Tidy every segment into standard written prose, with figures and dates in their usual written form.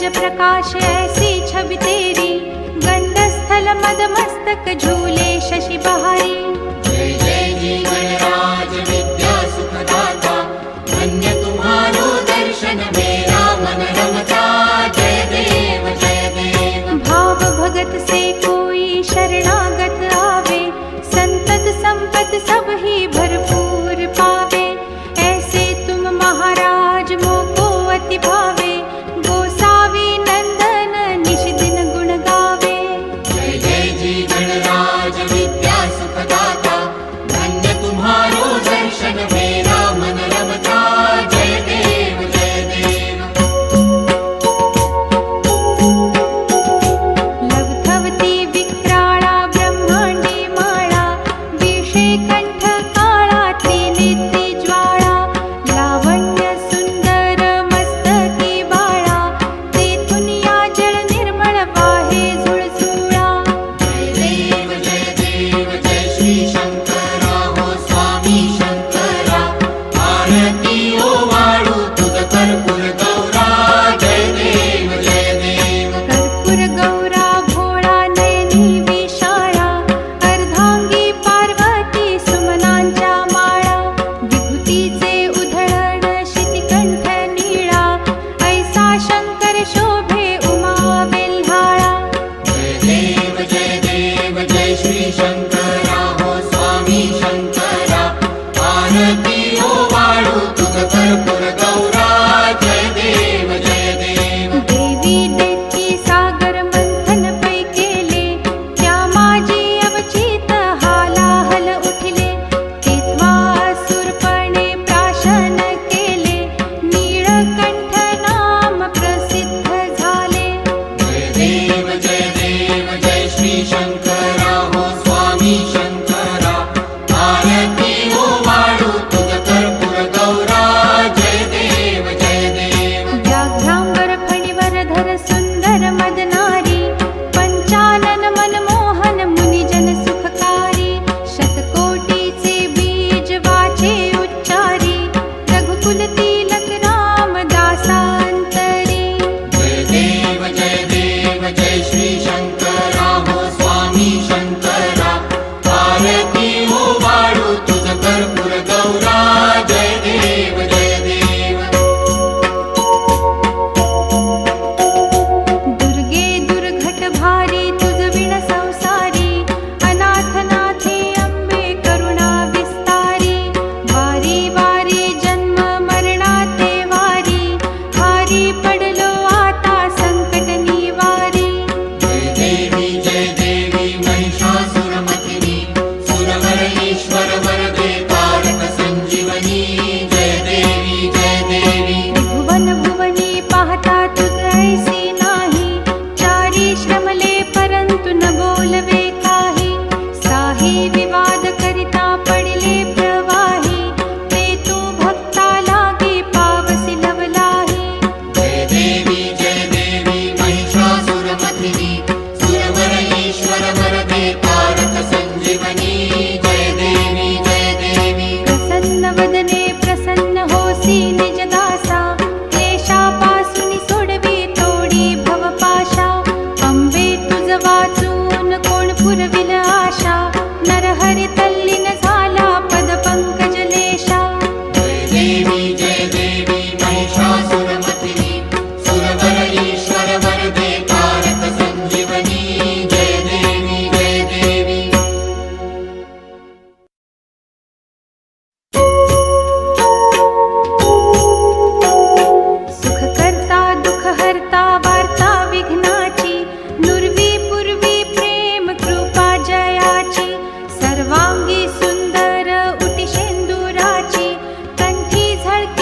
तेज प्रकाश ऐसी छवि तेरी, गंधस्थल मदमस्तक झूले शशि बहारी। जय जय जी गणराज विद्या सुखदाता, धन्य तुम्हारो दर्शन मेरा मन रमता। जय देव जय देव। भाव भगत से कोई शरणागत आवे, संतत संपत सब ही भरपूर पावे। ऐसे तुम महाराज मोको अति भावे, गोसावी नंदन निश दिन गुण गावे। जय जय जी गणराज विद्या सुखदाता, धन्य तुम्हारो दर्शन मेरा मन रमता। जय देव जय देव। लवथवती विक्राळा ब्रह्मांडी माळा, विषे कंठ काळा त्रिनेत्री ज्वाळा। लावण्य सुंदर मस्तकी बाळा, तेथून या जल निर्मळ वाहे झुळझुळा। जय देव जय श्री शंकरा हो स्वामी शंकरा, आरती ओवाळू तुझ कर्पूर गौरा। जय देव जय देव। कर्पूर गौरा भोळा नयनी विशाळा, अर्धांगी पार्वती सुमनांच्या माळा। विभूतीचे उधळण शितिकंठ नीळा, ऐसा शंकर शोभे उमा वेल्हाळा। जय देव जय श्री शंकरा हो स्वामी शंकरा, आरती ओवाळू तुझ कर्पूर गौरा। जय देव जय देव। देवी देती सागर मंथन पै केले, त्या माझी अवचित हालाहल उठले। तेव्हा असुरपणे प्राशन केले, नीळकंठ नाम प्रसिद्ध झाले। जय देव जय श्री शंकरा हो स्वामी शंकरा, आरती ओवाळू तुझ कर्पूर गौरा। जय देव जय देव। व्याघ्रांबर फणीवरधर सुंदर मदनारी, पंचानन मनमोहन मुनिजन सुखकारी। शतकोटीचे बीज वाचे उच्चारी, रघुकुल तिलक रामदासांतरी। जय देव जय श्री शंकरा हो स्वामी शंकरा, आरती ओवाळू तुझ कर्पूर गौरा। जय देव जय देव। दुर्गे दुर्घट भारी तुझ विण संसारी, अनाथनाथे अंबे करुणा विस्तारी। वारी वारी जन्म मरणाते वारी, भारी पडलो आता संकट निवारी। जय देवी महिषासुरमर्दिनी, सुरवर ईश्वर वरदे तारक संजीवनी। जय देवी जय देवी। भुवन भुवनी पाहता तुझ ऐसी नाही, चारी श्रमले परंतु न बोलवे काही। साही विवाद करिता पडिले प्रवाही, ते तू भक्ता लागे पावसी लवलाही। जय देवी महिषासुरमर्दिनी, सुरवर ईश्वर वरदे तारक संजीवनी। जय देवी जय देवी। प्रसन्न वदने प्रसन्न होसी निज दासा, क्लेशापासून सोडवी तोडी भवपाशा। अंबे तुझ वाचून कोण पुरविल आशा, नरहरी तल्लीन झाला पद पंकज लेशा। जय देवी महिषासुरमर्दिनी, सुरवर ईश्वर वरदे तारक संजीवनी। जय देवी जय देवी। सुखकर्ता दुःखहर्ता वार्ता विघ्नाची, नुरवी पूर्वी प्रेम कृपा जयाची। सर्वांगी सुंदर उटी शेंदुराची, कंठी झळके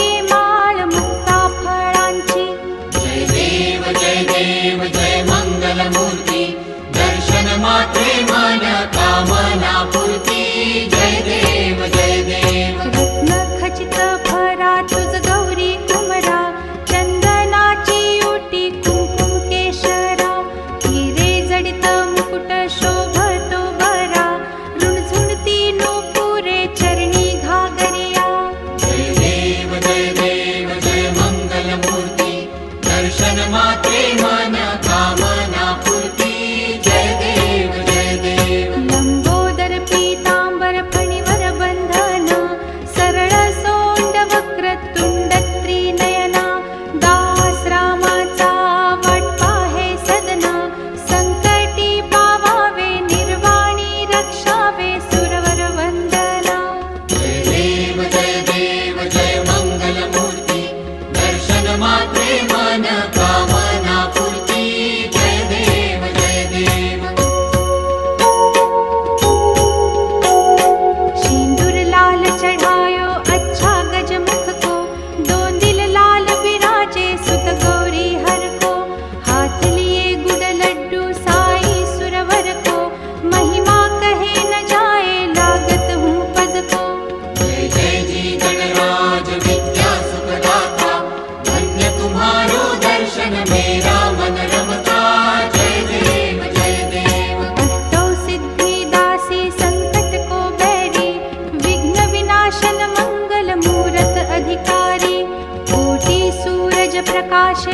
मात्रे मन कामना पूर्ती जय देव जय देव लंबोदर पीतांबर फणीवर बंधन सरळ सोंड वक्रतुंड त्रिनयना दास रामाचा वाटपा हे सदना संकटी पावावे निर्वाणी रक्षावे सुरवर वंदना जय देव जय मंगल मूर्ती दर्शन मात्रे मन कामना पूर्ती जय देव जय देव सिंदूर लाल चढ़ायो अच्छा गजमुख को दो दिल लाल विराजे सुत गौरी हर को हाथ लिए गुड़ लड्डू साई सुरवर को महिमा कहे न जाए लागत हूँ पद को जय जय जी गणराज विद्या सुखदाता धन्य तुम्हारो दर्शन मेरा मन रमता जय देव जय देव अष्टौ सिद्धि दासी संकट को बैरी विघ्न विनाशन मंगल मूरत अधिकारी कोटि सूरज प्रकाश